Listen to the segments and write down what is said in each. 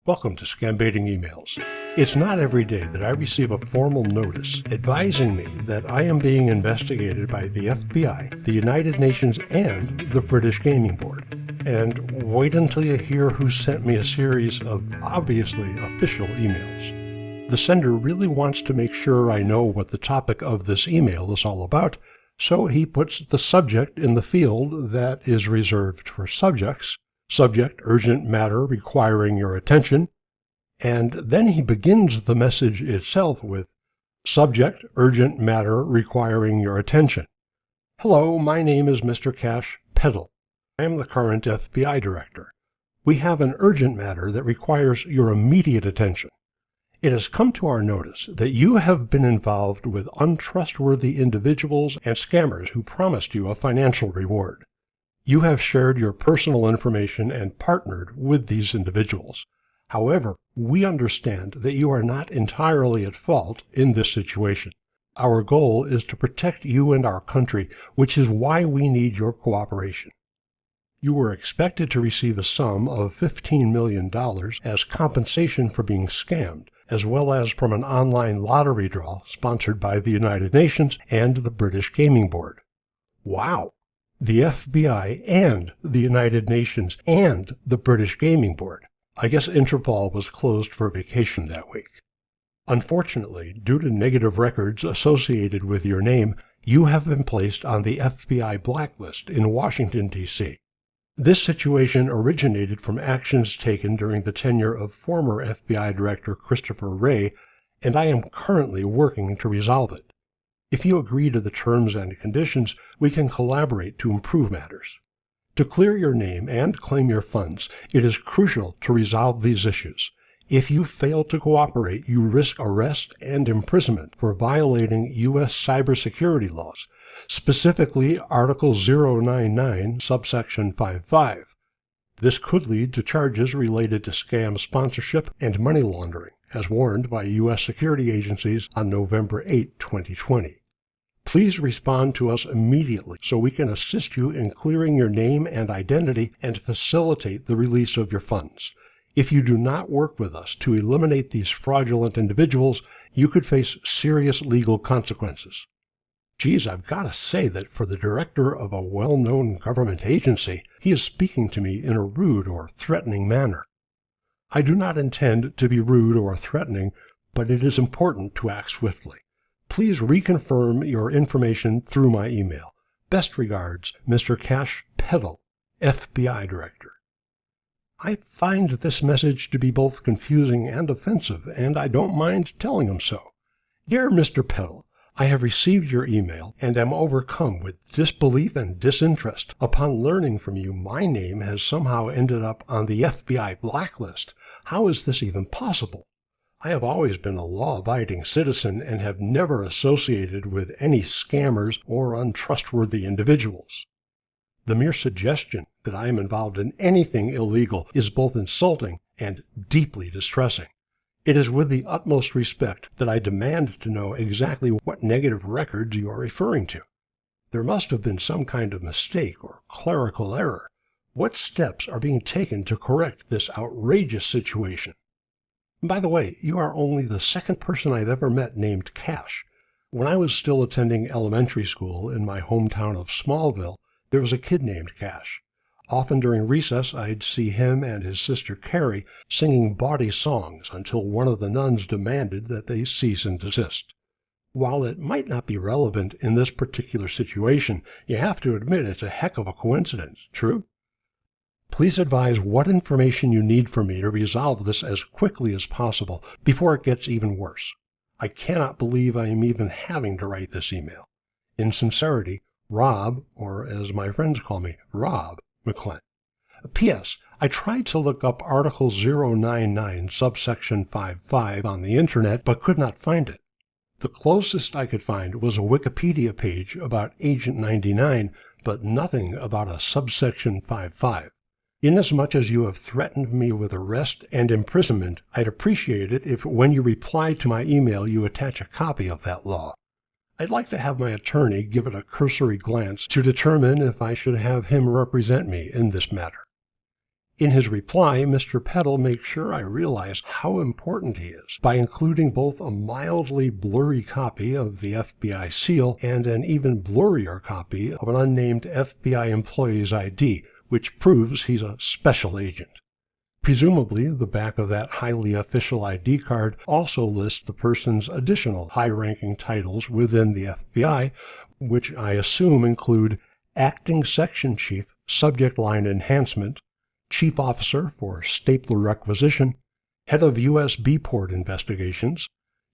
Welcome to Scambaiting Emails. It's not every day that I receive a formal notice advising me that I am being investigated by the FBI, the United Nations, and the British Gaming Board. And wait until you hear who sent me a series of obviously official emails. The sender really wants to make sure I know what the topic of this email is all about, so he puts the subject in the field that is reserved for subjects. Subject, urgent matter requiring your attention, and then he begins the message itself with subject, urgent matter requiring your attention. Hello, my name is Mr. KASH PATEL. I am the current FBI director. We have an urgent matter that requires your immediate attention. It has come to our notice that you have been involved with untrustworthy individuals and scammers who promised you a financial reward. You have shared your personal information and partnered with these individuals. However, we understand that you are not entirely at fault in this situation. Our goal is to protect you and our country, which is why we need your cooperation. You were expected to receive a sum of $15 million as compensation for being scammed, as well as from an online lottery draw sponsored by the United Nations and the British Gaming Board. Wow! The FBI and the United Nations and the British Gaming Board. I guess Interpol was closed for vacation that week. Unfortunately, due to negative records associated with your name, you have been placed on the FBI blacklist in Washington, D.C. This situation originated from actions taken during the tenure of former FBI Director Christopher Wray, and I am currently working to resolve it. If you agree to the terms and conditions, we can collaborate to improve matters. To clear your name and claim your funds, it is crucial to resolve these issues. If you fail to cooperate, you risk arrest and imprisonment for violating U.S. cybersecurity laws, specifically Article 099, subsection 55. This could lead to charges related to scam sponsorship and money laundering, as warned by U.S. security agencies on November 8, 2020. Please respond to us immediately so we can assist you in clearing your name and identity and facilitate the release of your funds. If you do not work with us to eliminate these fraudulent individuals, you could face serious legal consequences. Geez, I've got to say that for the director of a well-known government agency, he is speaking to me in a rude or threatening manner. I do not intend to be rude or threatening, but it is important to act swiftly. Please reconfirm your information through my email. Best regards, Mr. KASH PATEL, FBI Director. I find this message to be both confusing and offensive, and I don't mind telling him so. Dear Mr. PATEL, I have received your email and am overcome with disbelief and disinterest upon learning from you my name has somehow ended up on the FBI blacklist. How is this even possible? I have always been a law-abiding citizen and have never associated with any scammers or untrustworthy individuals. The mere suggestion that I am involved in anything illegal is both insulting and deeply distressing. It is with the utmost respect that I demand to know exactly what negative records you are referring to. There must have been some kind of mistake or clerical error. What steps are being taken to correct this outrageous situation? By the way, you are only the second person I've ever met named Kash. When I was still attending elementary school in my hometown of Smallville, there was a kid named Kash. Often during recess, I'd see him and his sister Carrie singing bawdy songs until one of the nuns demanded that they cease and desist. While it might not be relevant in this particular situation, you have to admit it's a heck of a coincidence, true? Please advise what information you need from me to resolve this as quickly as possible before it gets even worse. I cannot believe I am even having to write this email. In sincerity, Rob, or as my friends call me, Rob McClent. P.S. I tried to look up Article 099, subsection 55 on the internet, but could not find it. The closest I could find was a Wikipedia page about Agent 99, but nothing about a subsection 55. Inasmuch as you have threatened me with arrest and imprisonment, I'd appreciate it if when you reply to my email you attach a copy of that law. I'd like to have my attorney give it a cursory glance to determine if I should have him represent me in this matter. In his reply, Mr. PETAL makes sure I realize how important he is by including both a mildly blurry copy of the FBI seal and an even blurrier copy of an unnamed FBI employee's ID, which proves he's a special agent. Presumably, the back of that highly official ID card also lists the person's additional high-ranking titles within the FBI, which I assume include Acting Section Chief, Subject Line Enhancement, Chief Officer for Stapler Requisition, Head of USB Port Investigations,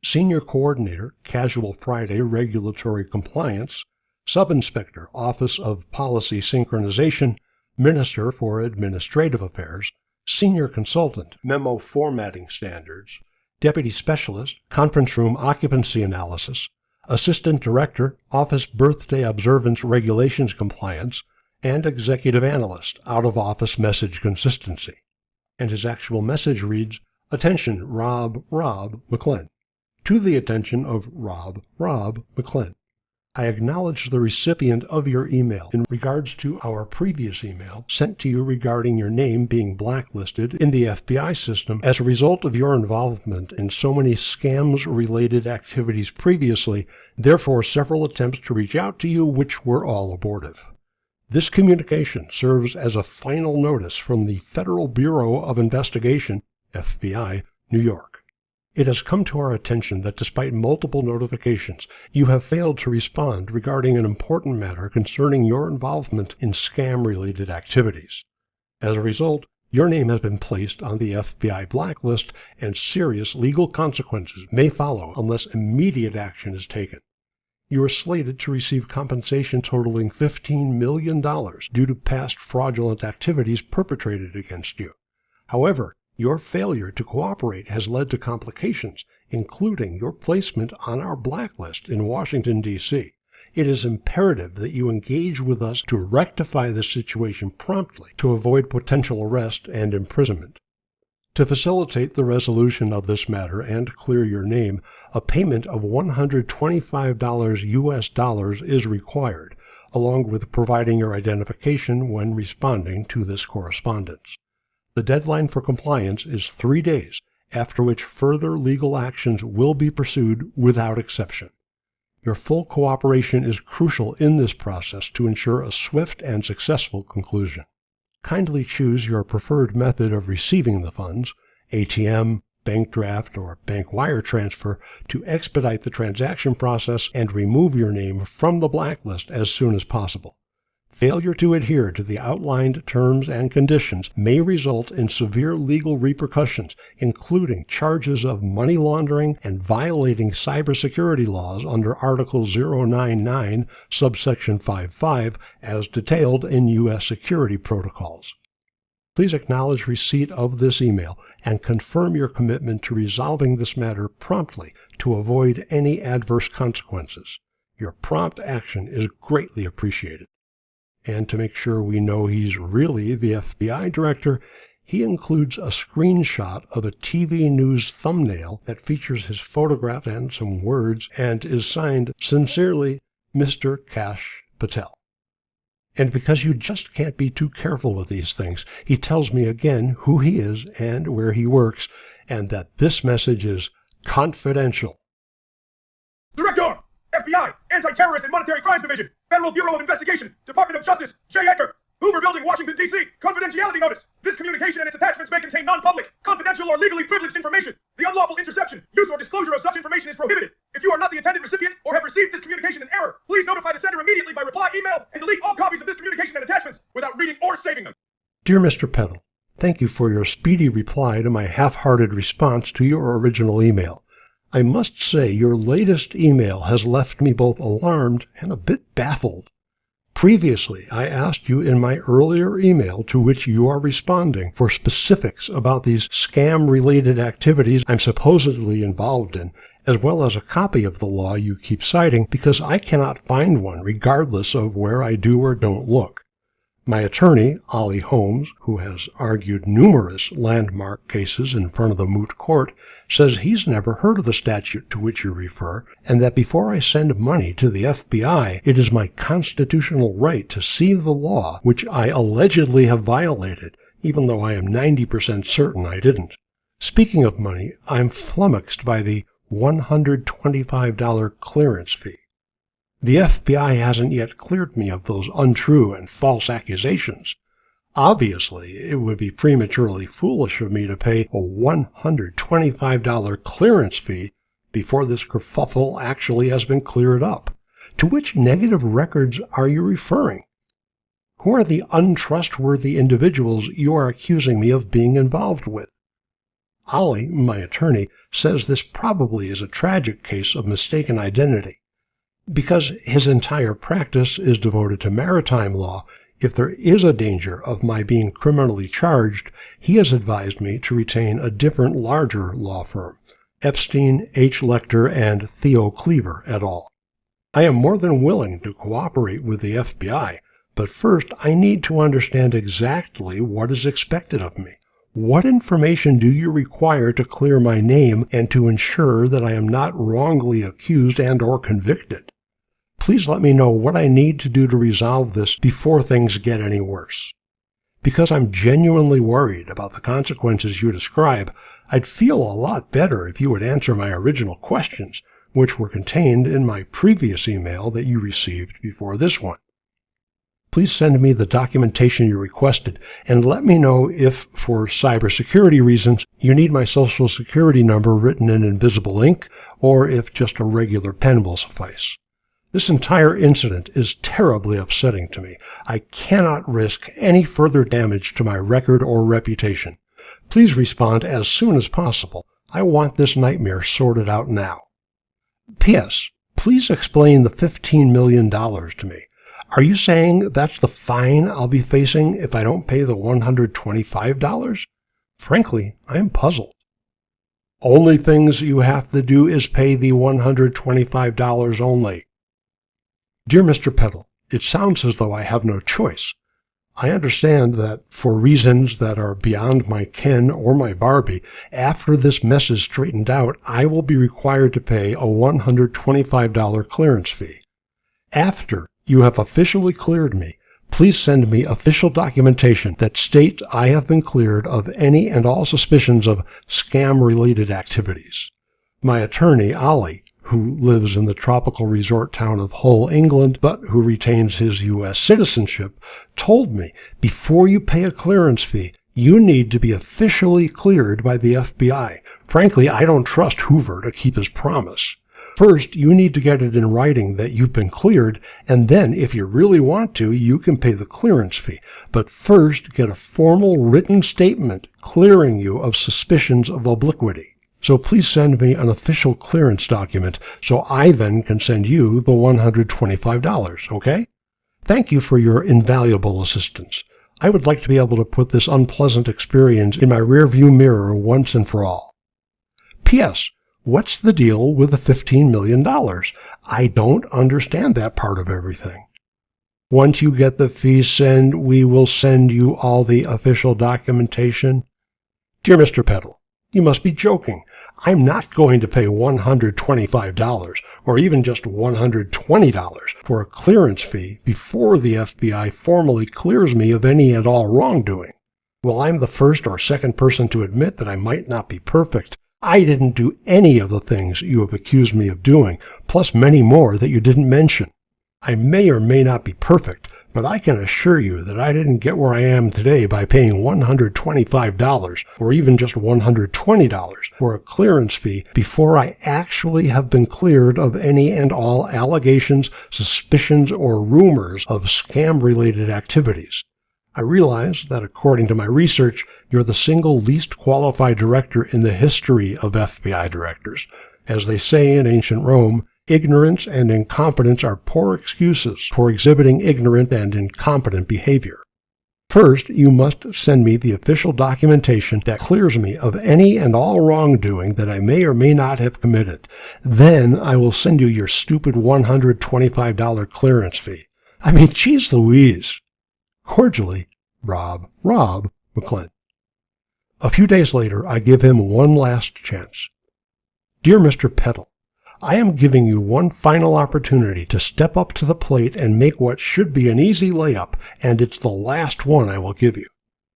Senior Coordinator, Casual Friday Regulatory Compliance, Sub-Inspector, Office of Policy Synchronization, Minister for Administrative Affairs, Senior Consultant, Memo Formatting Standards, Deputy Specialist, Conference Room Occupancy Analysis, Assistant Director, Office Birthday Observance Regulations Compliance, and Executive Analyst, Out-of-Office Message Consistency. And his actual message reads, Attention, Rob McClin. To the attention of Rob McClin. I acknowledge the recipient of your email in regards to our previous email sent to you regarding your name being blacklisted in the FBI system as a result of your involvement in so many scams-related activities previously, therefore several attempts to reach out to you which were all abortive. This communication serves as a final notice from the Federal Bureau of Investigation, FBI, New York. It has come to our attention that despite multiple notifications, you have failed to respond regarding an important matter concerning your involvement in scam-related activities. As a result, your name has been placed on the FBI blacklist, and serious legal consequences may follow unless immediate action is taken. You are slated to receive compensation totaling $15 million due to past fraudulent activities perpetrated against you. However, your failure to cooperate has led to complications, including your placement on our blacklist in Washington, D.C. It is imperative that you engage with us to rectify the situation promptly to avoid potential arrest and imprisonment. To facilitate the resolution of this matter and clear your name, a payment of $125 US is required, along with providing your identification when responding to this correspondence. The deadline for compliance is 3 days, after which further legal actions will be pursued without exception. Your full cooperation is crucial in this process to ensure a swift and successful conclusion. Kindly choose your preferred method of receiving the funds, ATM, bank draft, or bank wire transfer, to expedite the transaction process and remove your name from the blacklist as soon as possible. Failure to adhere to the outlined terms and conditions may result in severe legal repercussions, including charges of money laundering and violating cybersecurity laws under Article 099, subsection 55, as detailed in U.S. security protocols. Please acknowledge receipt of this email and confirm your commitment to resolving this matter promptly to avoid any adverse consequences. Your prompt action is greatly appreciated. And to make sure we know he's really the FBI director, he includes a screenshot of a TV news thumbnail that features his photograph and some words and is signed, Sincerely, Mr. KASH PATEL. And because you just can't be too careful with these things, he tells me again who he is and where he works, and that this message is confidential. Director, FBI, Anti-Terrorist and Monetary Crimes Division, Federal Bureau of Investigation, Department of Justice, J. Edgar, Hoover Building, Washington, D.C. Confidentiality notice. This communication and its attachments may contain non-public, confidential, or legally privileged information. The unlawful interception, use, or disclosure of such information is prohibited. If you are not the intended recipient or have received this communication in error, please notify the sender immediately by reply, email, and delete all copies of this communication and attachments without reading or saving them. Dear Mr. PETAL, thank you for your speedy reply to my half-hearted response to your original email. I must say your latest email has left me both alarmed and a bit baffled. Previously, I asked you in my earlier email to which you are responding for specifics about these scam-related activities I'm supposedly involved in, as well as a copy of the law you keep citing, because I cannot find one regardless of where I do or don't look. My attorney, Ollie Holmes, who has argued numerous landmark cases in front of the moot court, says he's never heard of the statute to which you refer, and that before I send money to the FBI, it is my constitutional right to see the law which I allegedly have violated, even though I am 90% certain I didn't. Speaking of money, I'm flummoxed by the $125 clearance fee. The FBI hasn't yet cleared me of those untrue and false accusations. Obviously, it would be prematurely foolish of me to pay a $125 clearance fee before this kerfuffle actually has been cleared up. To which negative records are you referring? Who are the untrustworthy individuals you are accusing me of being involved with? Ollie, my attorney, says this probably is a tragic case of mistaken identity. Because his entire practice is devoted to maritime law, if there is a danger of my being criminally charged, he has advised me to retain a different, larger law firm, Epstein, H. Lecter, and 𝐤𝐨𝐴𝐵 et al. I am more than willing to cooperate with the FBI, but first I need to understand exactly what is expected of me. What information do you require to clear my name and to ensure that I am not wrongly accused and/or convicted? Please let me know what I need to do to resolve this before things get any worse. Because I'm genuinely worried about the consequences you describe, I'd feel a lot better if you would answer my original questions, which were contained in my previous email that you received before this one. Please send me the documentation you requested, and let me know if, for cybersecurity reasons, you need my social security number written in invisible ink, or if just a regular pen will suffice. This entire incident is terribly upsetting to me. I cannot risk any further damage to my record or reputation. Please respond as soon as possible. I want this nightmare sorted out now. P.S. Please explain the $15 million to me. Are you saying that's the fine I'll be facing if I don't pay the $125? Frankly, I am puzzled. Only things you have to do is pay the $125 only. Dear Mr. Petal, it sounds as though I have no choice. I understand that, for reasons that are beyond my ken or my Barbie, after this mess is straightened out, I will be required to pay a $125 clearance fee. After you have officially cleared me, please send me official documentation that states I have been cleared of any and all suspicions of scam-related activities. My attorney, Ollie, who lives in the tropical resort town of Hull, England, but who retains his U.S. citizenship, told me before you pay a clearance fee, you need to be officially cleared by the FBI. Frankly, I don't trust Hoover to keep his promise. First, you need to get it in writing that you've been cleared, and then, if you really want to, you can pay the clearance fee. But first, get a formal written statement clearing you of suspicions of obliquity. So please send me an official clearance document so I then can send you the $125, okay? Thank you for your invaluable assistance. I would like to be able to put this unpleasant experience in my rearview mirror once and for all. P.S. What's the deal with the $15 million? I don't understand that part of everything. Once you get the fee we will send you all the official documentation. Dear Mr. Petal, you must be joking. I'm not going to pay $125 or even just $120 for a clearance fee before the FBI formally clears me of any and all wrongdoing. While I'm the first or second person to admit that I might not be perfect, I didn't do any of the things you have accused me of doing, plus many more that you didn't mention. I may or may not be perfect, but I can assure you that I didn't get where I am today by paying $125 or even just $120 for a clearance fee before I actually have been cleared of any and all allegations, suspicions, or rumors of scam-related activities. I realize that according to my research, you're the single least qualified director in the history of FBI directors. As they say in ancient Rome, ignorance and incompetence are poor excuses for exhibiting ignorant and incompetent behavior. First, you must send me the official documentation that clears me of any and all wrongdoing that I may or may not have committed. Then I will send you your stupid $125 clearance fee. I mean, geez Louise. Cordially, Rob McClellan. A few days later, I give him one last chance. Dear Mr. Petal, I am giving you one final opportunity to step up to the plate and make what should be an easy layup, and it's the last one I will give you.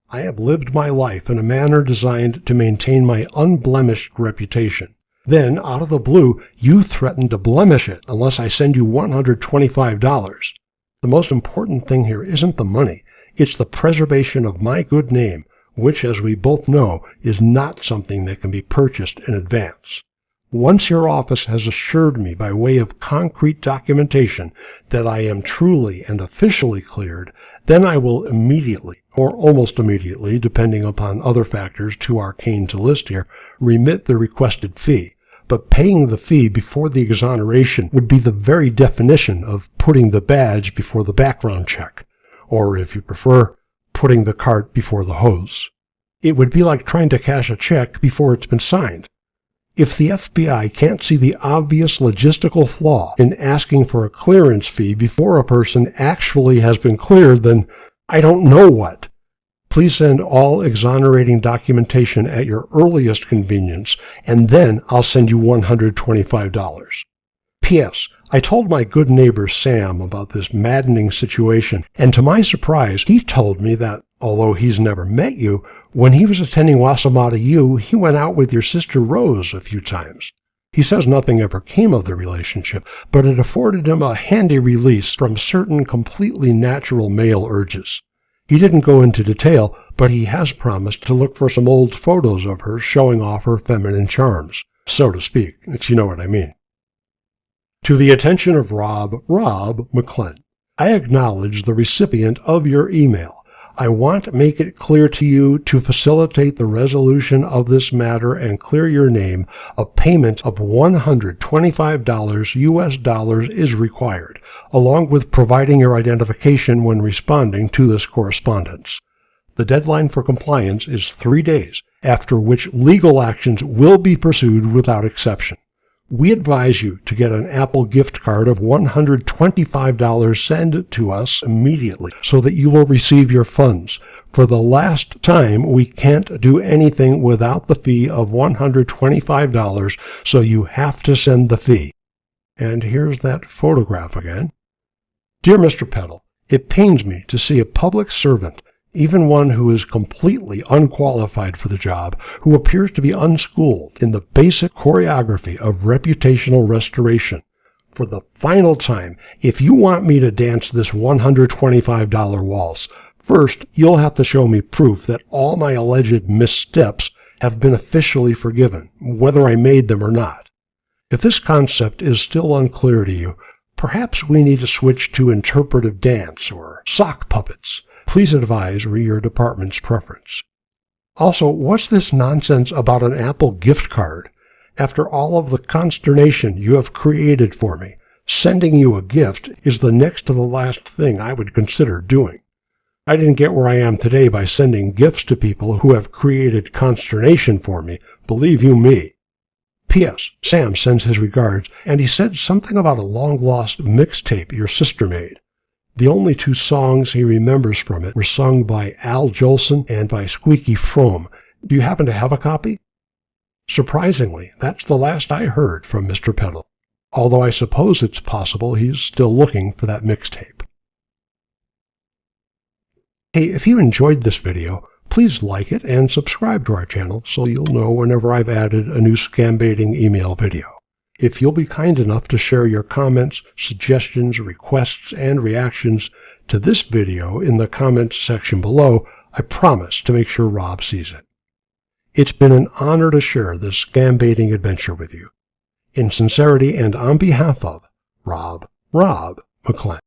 I have lived my life in a manner designed to maintain my unblemished reputation. Then, out of the blue, you threaten to blemish it unless I send you $125. The most important thing here isn't the money. It's the preservation of my good name, which, as we both know, is not something that can be purchased in advance. Once your office has assured me by way of concrete documentation that I am truly and officially cleared, then I will immediately, or almost immediately, depending upon other factors too arcane to list here, remit the requested fee. But paying the fee before the exoneration would be the very definition of putting the badge before the background check, or, if you prefer, putting the cart before the hose. It would be like trying to cash a check before it's been signed. If the FBI can't see the obvious logistical flaw in asking for a clearance fee before a person actually has been cleared, then I don't know what. Please send all exonerating documentation at your earliest convenience, and then I'll send you $125. P.S. I told my good neighbor Sam about this maddening situation, and to my surprise, he told me that, although he's never met you, when he was attending Wasamata U, he went out with your sister Rose a few times. He says nothing ever came of the relationship, but it afforded him a handy release from certain completely natural male urges. He didn't go into detail, but he has promised to look for some old photos of her showing off her feminine charms, so to speak, if you know what I mean. To the attention of Rob McClellan, I acknowledge the recipient of your email. I want to make it clear to you, to facilitate the resolution of this matter and clear your name, a payment of $125 US is required, along with providing your identification when responding to this correspondence. The deadline for compliance is 3 days, after which legal actions will be pursued without exception. We advise you to get an Apple gift card of $125 sent to us immediately so that you will receive your funds. For the last time, we can't do anything without the fee of $125, so you have to send the fee. And here's that photograph again. Dear Mr. Petal, it pains me to see a public servant, even one who is completely unqualified for the job, who appears to be unschooled in the basic choreography of reputational restoration. For the final time, if you want me to dance this $125 waltz, first you'll have to show me proof that all my alleged missteps have been officially forgiven, whether I made them or not. If this concept is still unclear to you, perhaps we need to switch to interpretive dance or sock puppets. Please advise your department's preference. Also, what's this nonsense about an Apple gift card? After all of the consternation you have created for me, sending you a gift is the next to the last thing I would consider doing. I didn't get where I am today by sending gifts to people who have created consternation for me, believe you me. P.S. Sam sends his regards, and he said something about a long-lost mixtape your sister made. The only 2 songs he remembers from it were sung by Al Jolson and by Squeaky Fromme. Do you happen to have a copy? Surprisingly, that's the last I heard from Mr. Petal, although I suppose it's possible he's still looking for that mixtape. Hey, if you enjoyed this video, please like it and subscribe to our channel so you'll know whenever I've added a new Scambaiting email video. If you'll be kind enough to share your comments, suggestions, requests, and reactions to this video in the comments section below, I promise to make sure Rob sees it. It's been an honor to share this Scambaiting adventure with you. In sincerity and on behalf of Rob McClellan.